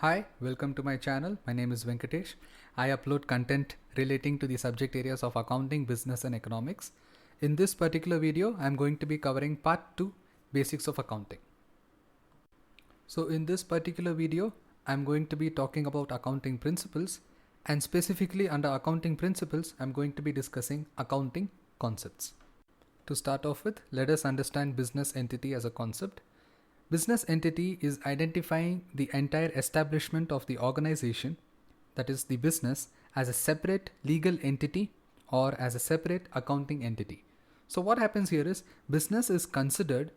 Hi, welcome to my channel. My name is Venkatesh. I upload content relating to the subject areas of accounting, business and economics. In this particular video, I'm going to be covering part 2, basics of accounting. So in this particular video, I'm going to be talking about accounting principles, and specifically under accounting principles, I'm going to be discussing accounting concepts. To start off with, let us understand business entity as a concept. Business entity is identifying the entire establishment of the organization, that is the business, as a separate legal entity or as a separate accounting entity. So what happens here is business is considered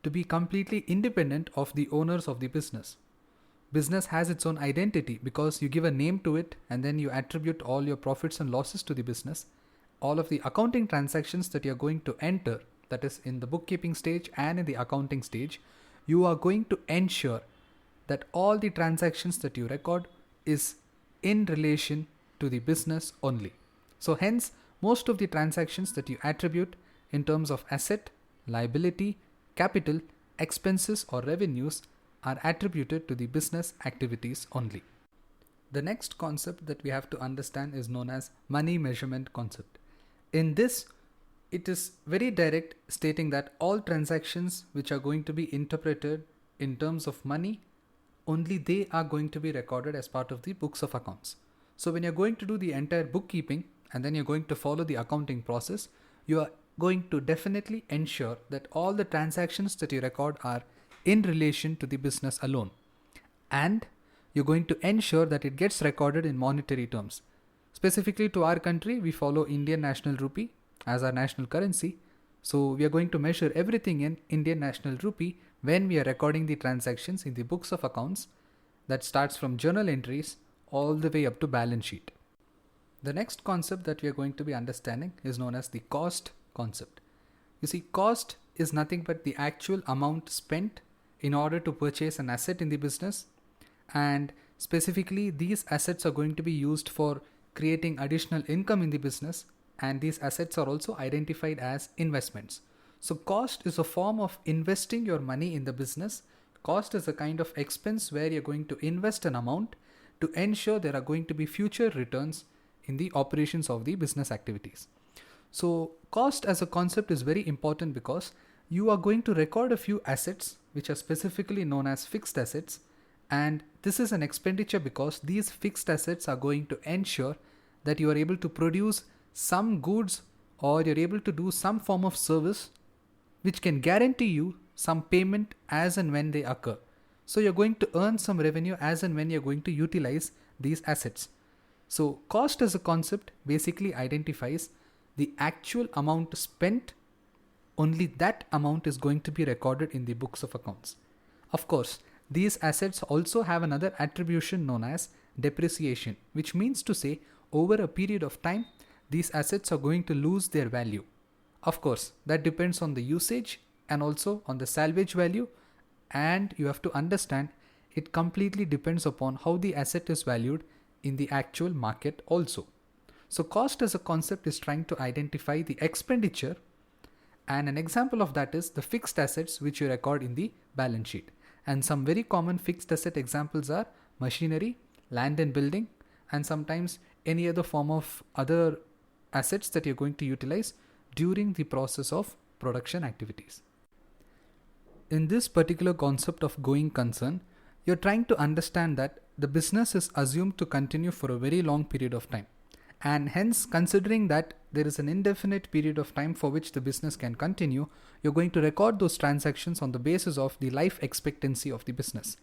to be completely independent of the owners of the business. Business has its own identity because you give a name to it and then you attribute all your profits and losses to the business. All of the accounting transactions that you're going to enter, that is in the bookkeeping stage and in the accounting stage, you are going to ensure that all the transactions that you record is in relation to the business only. So hence, most of the transactions that you attribute in terms of asset, liability, capital, expenses or revenues are attributed to the business activities only. The next concept that we have to understand is known as money measurement concept. In this, it is very direct, stating that all transactions which are going to be interpreted in terms of money, only they are going to be recorded as part of the books of accounts. So when you're going to do the entire bookkeeping and then you're going to follow the accounting process, you are going to definitely ensure that all the transactions that you record are in relation to the business alone. And you're going to ensure that it gets recorded in monetary terms. Specifically to our country, we follow Indian National Rupee as our national currency. So we are going to measure everything in Indian National Rupee when we are recording the transactions in the books of accounts. That starts from journal entries all the way up to balance sheet. The next concept that we are going to be understanding is known as the cost concept. You see, cost is nothing but the actual amount spent in order to purchase an asset in the business, and specifically these assets are going to be used for creating additional income in the business, and these assets are also identified as investments. So cost is a form of investing your money in the business. Cost is a kind of expense where you're going to invest an amount to ensure there are going to be future returns in the operations of the business activities. So cost as a concept is very important because you are going to record a few assets which are specifically known as fixed assets, and this is an expenditure because these fixed assets are going to ensure that you are able to produce some goods or you're able to do some form of service which can guarantee you some payment as and when they occur. So you're going to earn some revenue as and when you're going to utilize these assets. So cost as a concept basically identifies the actual amount spent. Only that amount is going to be recorded in the books of accounts. Of course, these assets also have another attribution known as depreciation, which means to say over a period of time, these assets are going to lose their value. Of course, that depends on the usage and also on the salvage value, and you have to understand it completely depends upon how the asset is valued in the actual market also. So cost as a concept is trying to identify the expenditure, and an example of that is the fixed assets which you record in the balance sheet. And some very common fixed asset examples are machinery, land and building, and sometimes any other form of other assets that you're going to utilize during the process of production activities. In this particular concept of going concern, you're trying to understand that the business is assumed to continue for a very long period of time. And hence, considering that there is an indefinite period of time for which the business can continue, you're going to record those transactions on the basis of the life expectancy of the business.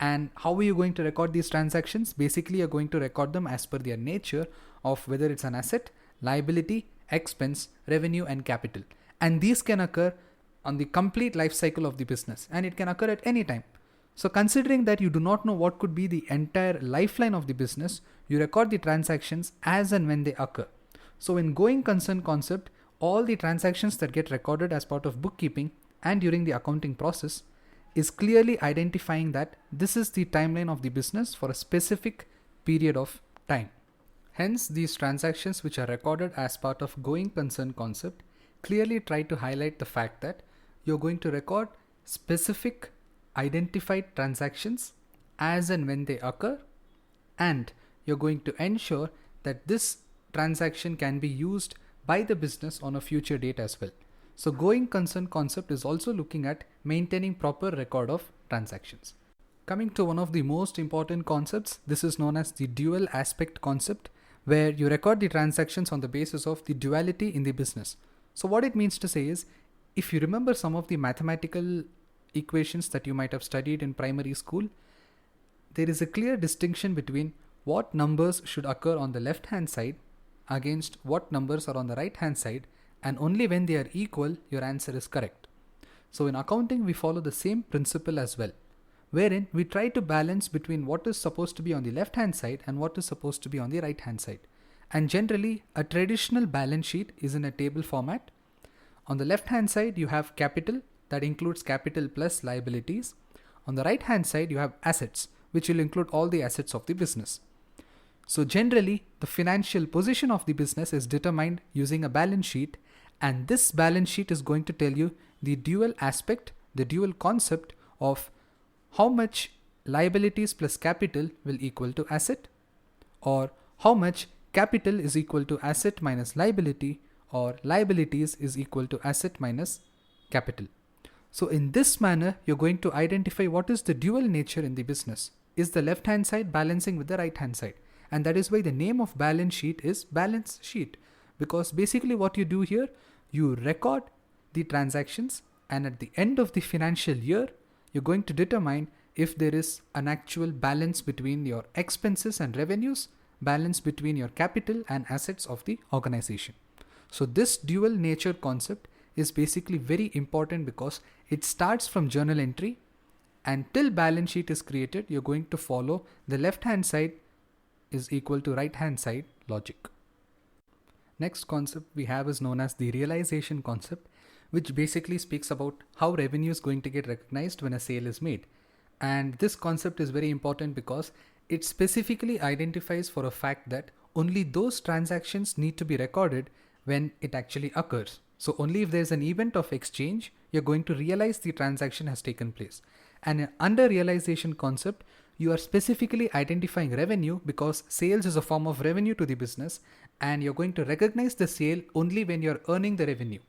And how are you going to record these transactions? Basically, you're going to record them as per their nature of whether it's an asset, liability, expense, revenue, and capital. And these can occur on the complete life cycle of the business, and it can occur at any time. So considering that you do not know what could be the entire lifeline of the business, you record the transactions as and when they occur. So in going concern concept, all the transactions that get recorded as part of bookkeeping and during the accounting process is clearly identifying that this is the timeline of the business for a specific period of time. Hence, these transactions which are recorded as part of going concern concept clearly try to highlight the fact that you're going to record specific identified transactions as and when they occur, and you're going to ensure that this transaction can be used by the business on a future date as well. So going concern concept is also looking at maintaining proper record of transactions. Coming to one of the most important concepts, this is known as the dual aspect concept, where you record the transactions on the basis of the duality in the business. So what it means to say is, if you remember some of the mathematical equations that you might have studied in primary school, there is a clear distinction between what numbers should occur on the left hand side against what numbers are on the right hand side, and only when they are equal your answer is correct. So in accounting we follow the same principle as well, wherein we try to balance between what is supposed to be on the left hand side and what is supposed to be on the right hand side. And generally a traditional balance sheet is in a table format. On the left hand side you have capital, that includes capital plus liabilities. On the right hand side you have assets, which will include all the assets of the business. So generally the financial position of the business is determined using a balance sheet, and this balance sheet is going to tell you the dual aspect, the dual concept of how much liabilities plus capital will equal to asset, or how much capital is equal to asset minus liability, or liabilities is equal to asset minus capital. So in this manner you're going to identify what is the dual nature in the business. Is the left hand side balancing with the right hand side? And that is why the name of balance sheet is balance sheet, because basically what you do here, you record the transactions, and at the end of the financial year you're going to determine if there is an actual balance between your expenses and revenues, balance between your capital and assets of the organization. So this dual nature concept is basically very important because it starts from journal entry, and till balance sheet is created you're going to follow the left hand side is equal to right hand side logic. Next concept we have is known as the realization concept, which basically speaks about how revenue is going to get recognized when a sale is made. And this concept is very important because it specifically identifies for a fact that only those transactions need to be recorded when it actually occurs. So only if there's an event of exchange, you're going to realize the transaction has taken place. And under realization concept, you are specifically identifying revenue because sales is a form of revenue to the business, and you're going to recognize the sale only when you're earning the revenue.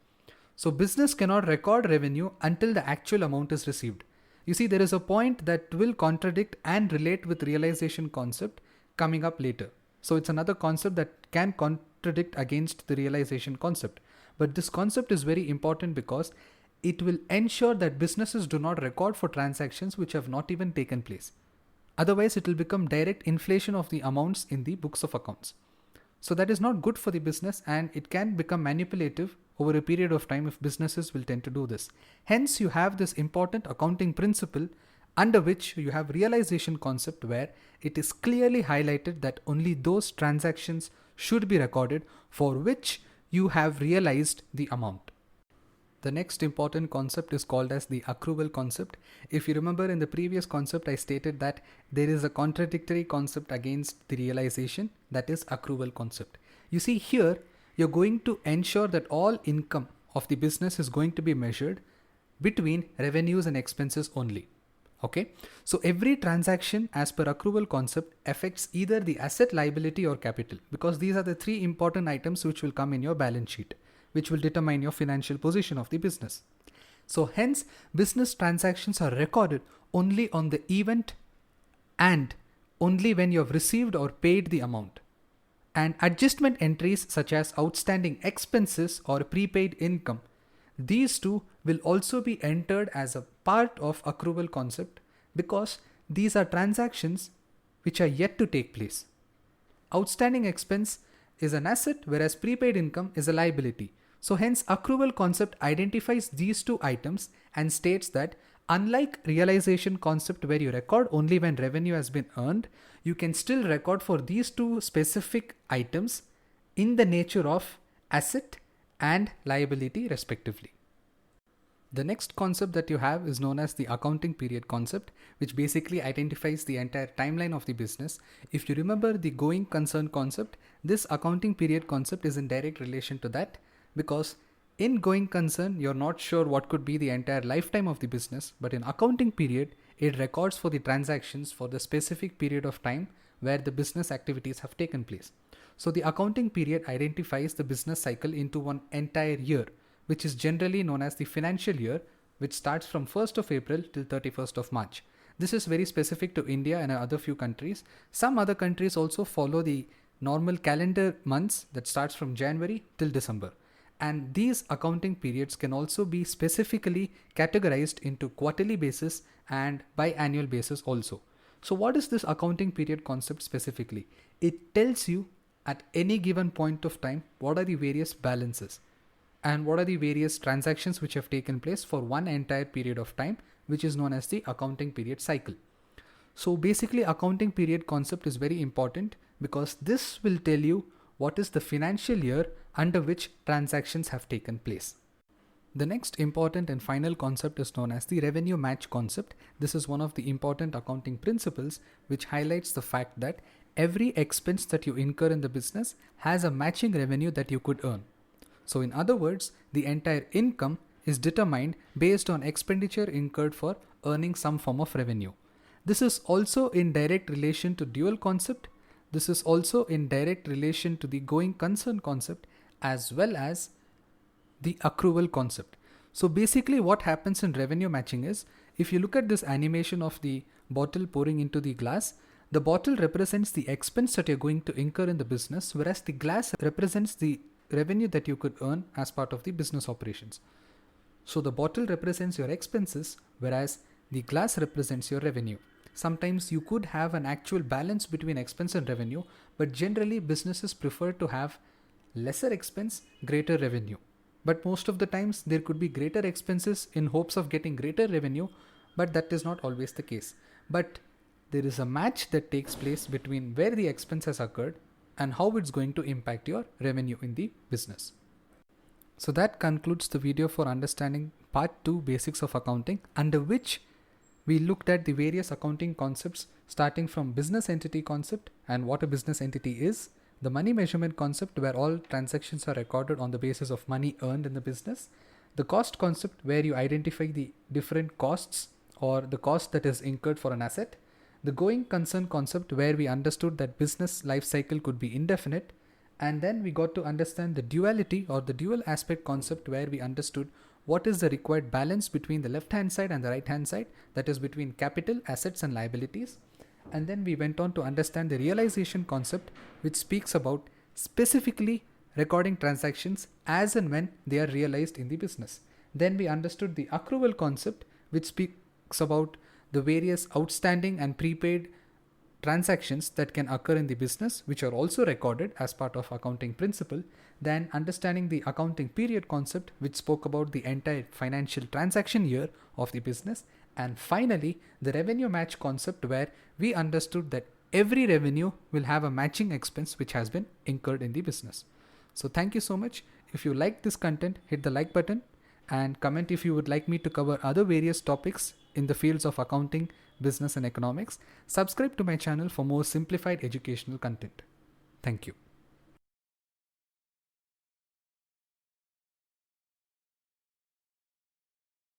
So business cannot record revenue until the actual amount is received. You see, there is a point that will contradict and relate with realization concept coming up later. So it's another concept that can contradict against the realization concept. But this concept is very important because it will ensure that businesses do not record for transactions which have not even taken place. Otherwise, it will become direct inflation of the amounts in the books of accounts. So that is not good for the business, and it can become manipulative over a period of time if businesses will tend to do this. Hence, you have this important accounting principle under which you have realization concept, where it is clearly highlighted that only those transactions should be recorded for which you have realized the amount. The next important concept is called as the accrual concept. If you remember in the previous concept, I stated that there is a contradictory concept against the realization, that is accrual concept. You see here, you're going to ensure that all income of the business is going to be measured between revenues and expenses only. Okay, so every transaction as per accrual concept affects either the asset, liability or capital, because these are the three important items which will come in your balance sheet, which will determine your financial position of the business. So hence, business transactions are recorded only on the event and only when you have received or paid the amount. And adjustment entries such as outstanding expenses or prepaid income, these two will also be entered as a part of accrual concept because these are transactions which are yet to take place. Outstanding expense is an asset, whereas prepaid income is a liability. So hence accrual concept identifies these two items and states that unlike realization concept where you record only when revenue has been earned, you can still record for these two specific items in the nature of asset and liability respectively. The next concept that you have is known as the accounting period concept, which basically identifies the entire timeline of the business. If you remember the going concern concept, this accounting period concept is in direct relation to that, because in going concern, you're not sure what could be the entire lifetime of the business, but in accounting period, it records for the transactions for the specific period of time where the business activities have taken place. So the accounting period identifies the business cycle into one entire year, which is generally known as the financial year, which starts from 1st of April till 31st of March. This is very specific to India and other few countries. Some other countries also follow the normal calendar months that starts from January till December. And these accounting periods can also be specifically categorized into quarterly basis and biannual basis also. So what is this accounting period concept specifically? It tells you at any given point of time what are the various balances and what are the various transactions which have taken place for one entire period of time, which is known as the accounting period cycle. So basically, accounting period concept is very important because this will tell you what is the financial year under which transactions have taken place. The next important and final concept is known as the revenue match concept. This is one of the important accounting principles which highlights the fact that every expense that you incur in the business has a matching revenue that you could earn. So in other words, the entire income is determined based on expenditure incurred for earning some form of revenue. This is also in direct relation to dual concept. This is also in direct relation to the going concern concept as well as the accrual concept. So basically what happens in revenue matching is, if you look at this animation of the bottle pouring into the glass, the bottle represents the expense that you're going to incur in the business, whereas the glass represents the revenue that you could earn as part of the business operations. So the bottle represents your expenses, whereas the glass represents your revenue. Sometimes you could have an actual balance between expense and revenue, but generally businesses prefer to have lesser expense, greater revenue. But most of the times there could be greater expenses in hopes of getting greater revenue, but that is not always the case. But there is a match that takes place between where the expense has occurred and how it's going to impact your revenue in the business. So that concludes the video for understanding part 2 basics of accounting, under which we looked at the various accounting concepts starting from business entity concept and what a business entity is, the money measurement concept where all transactions are recorded on the basis of money earned in the business, the cost concept where you identify the different costs or the cost that is incurred for an asset, the going concern concept where we understood that business life cycle could be indefinite, and then we got to understand the duality or the dual aspect concept where we understood what is the required balance between the left hand side and the right hand side, that is between capital, assets and liabilities. And then we went on to understand the realization concept, which speaks about specifically recording transactions as and when they are realized in the business. Then we understood the accrual concept, which speaks about the various outstanding and prepaid transactions that can occur in the business, which are also recorded as part of accounting principle. Then understanding the accounting period concept, which spoke about the entire financial transaction year of the business. And finally, the revenue match concept, where we understood that every revenue will have a matching expense which has been incurred in the business. So thank you so much. If you like this content, hit the like button and comment if you would like me to cover other various topics in the fields of accounting, business and economics. Subscribe to my channel for more simplified educational content. Thank you.